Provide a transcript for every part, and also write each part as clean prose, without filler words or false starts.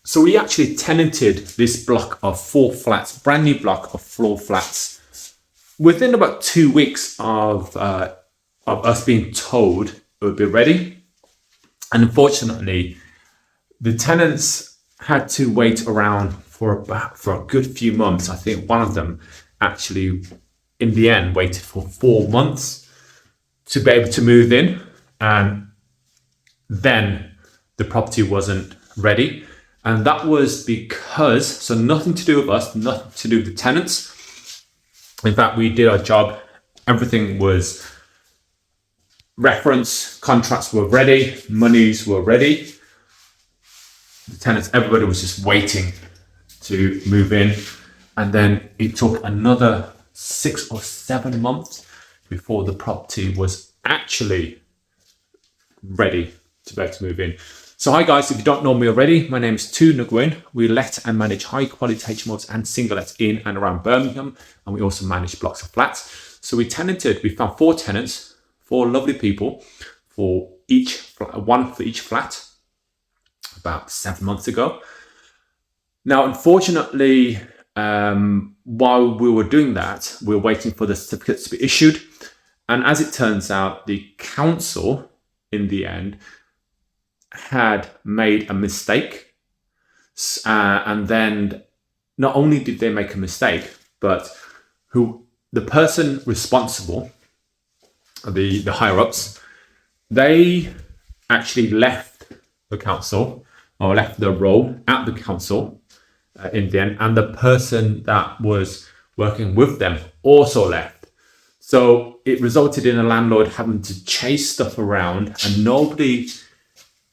So we actually tenanted this block of 4 flats, brand new block of 4 flats, within about 2 weeks of us being told it would be ready. And unfortunately, the tenants had to wait around for a good few months. I think one of them actually, in the end, waited for 4 months to be able to move in, and then the property wasn't ready. And that was because, so nothing to do with us, nothing to do with the tenants. In fact, we did our job. Everything was reference, contracts were ready, monies were ready. The tenants, everybody was just waiting to move in. And then it took another 6 or 7 months before the property was actually ready to be able to move in. So hi guys, if you don't know me already, my name is Nguyen. We let and manage high quality HMOs and single lets in and around Birmingham, and we also manage blocks of flats. So we found 4 tenants, 4 lovely people for one for each flat about 7 months ago. Now, unfortunately, while we were doing that, we were waiting for the certificates to be issued. And as it turns out, the council in the end had made a mistake. And then not only did they make a mistake, but the person responsible, the higher ups, they actually left the council or left their role at the council in the end. And the person that was working with them also left. So it resulted in a landlord having to chase stuff around, and nobody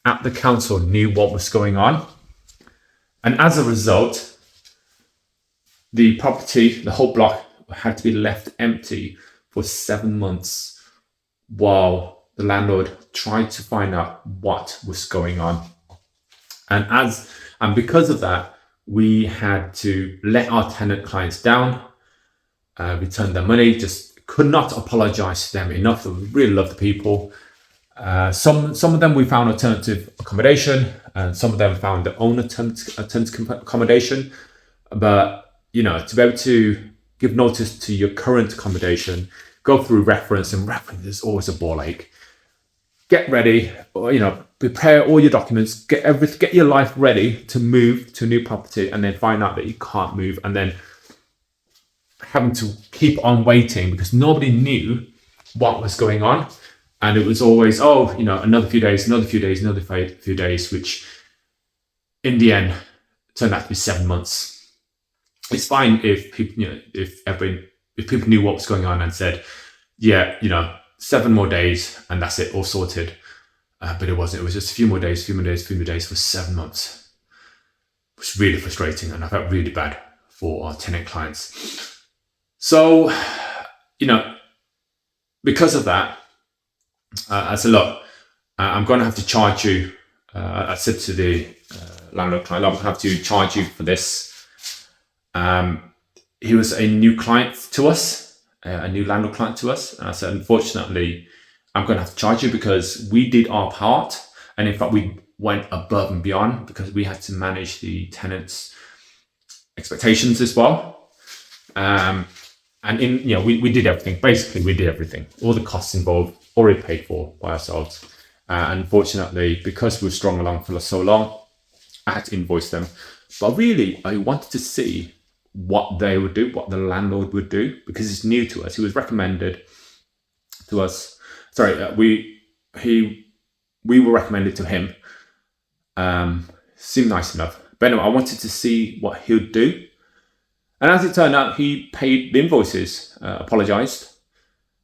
at the council knew what was going on. And as a result, the property, the whole block, had to be left empty for 7 months while the landlord tried to find out what was going on. And because of that, we had to let our tenant clients down, return their money, just could not apologize to them enough. We really love the people. Some of them we found alternative accommodation, and some of them found their own alternative accommodation. But to be able to give notice to your current accommodation, go through reference, and reference is always a ball ache. Get ready, prepare all your documents, get your life ready to move to a new property, and then find out that you can't move, and then having to keep on waiting because nobody knew what was going on. And it was always, another few days, which in the end turned out to be 7 months. It's fine if people, if people knew what was going on and said, 7 more days and that's it, all sorted. But it wasn't. It was just a few more days for 7 months. It was really frustrating, and I felt really bad for our tenant clients. So, because of that, I said, look, I'm going to have to charge you. I said to the landlord client, I'm going to have to charge you for this. He was a new client to us, a new landlord client to us. And I said, unfortunately, I'm going to have to charge you because we did our part. And in fact, we went above and beyond because we had to manage the tenants' expectations as well. We did everything. Basically, we did everything. All the costs involved, already paid for by ourselves. Unfortunately, because we were strung along for so long, I had to invoice them. But really, I wanted to see what they would do, what the landlord would do, because it's new to us. He was recommended to us. We were recommended to him. Seemed nice enough. But anyway, I wanted to see what he would do. And as it turned out, he paid the invoices, apologised,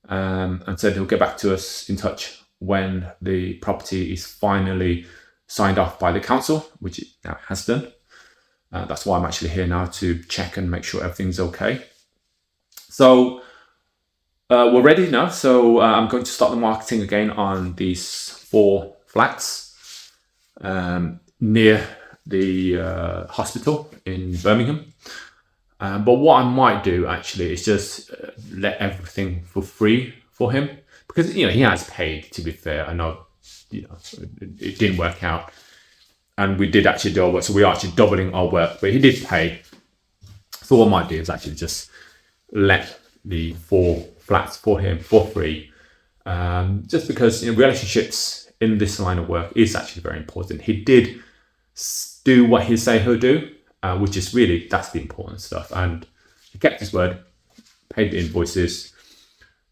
and said he'll get back to us in touch when the property is finally signed off by the council, which it now has done. That's why I'm actually here now, to check and make sure everything's okay. So we're ready now. So I'm going to start the marketing again on these 4 flats near the hospital in Birmingham. But what I might do actually is just let everything for free for him, because he has paid. To be fair, I know it didn't work out. and we did actually do our work. So we are actually doubling our work, but he did pay. So what I might do is actually just let the 4 flats for him for free, just because, you know, relationships in this line of work is actually very important. He did do what he say he'll do, which is really, that's the important stuff. And he kept his word, paid the invoices.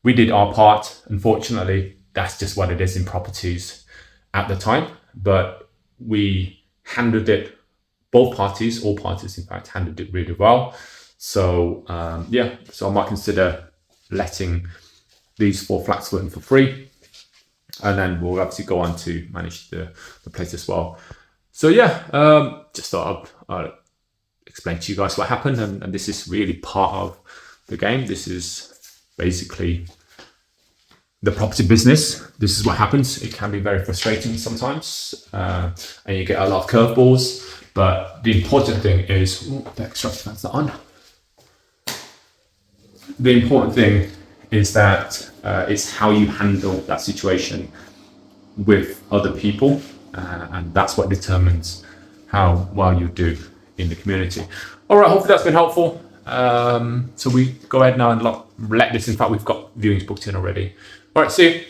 We did our part. Unfortunately, that's just what it is in properties at the time. But we handled it, both parties, all parties in fact, handled it really well. So yeah, so I might consider letting these 4 flats for him for free. And then we'll obviously go on to manage the place as well. So yeah, just thought I'd explain to you guys what happened. And this is really part of the game. This is basically the property business. This is what happens. It can be very frustrating sometimes, and you get a lot of curveballs. But the important thing is, the extraction fans are on. The important thing is that it's how you handle that situation with other people, and that's what determines how well you do in the community. All right, hopefully that's been helpful. So we go ahead now and let this. In fact, we've got viewings booked in already. All right, see you.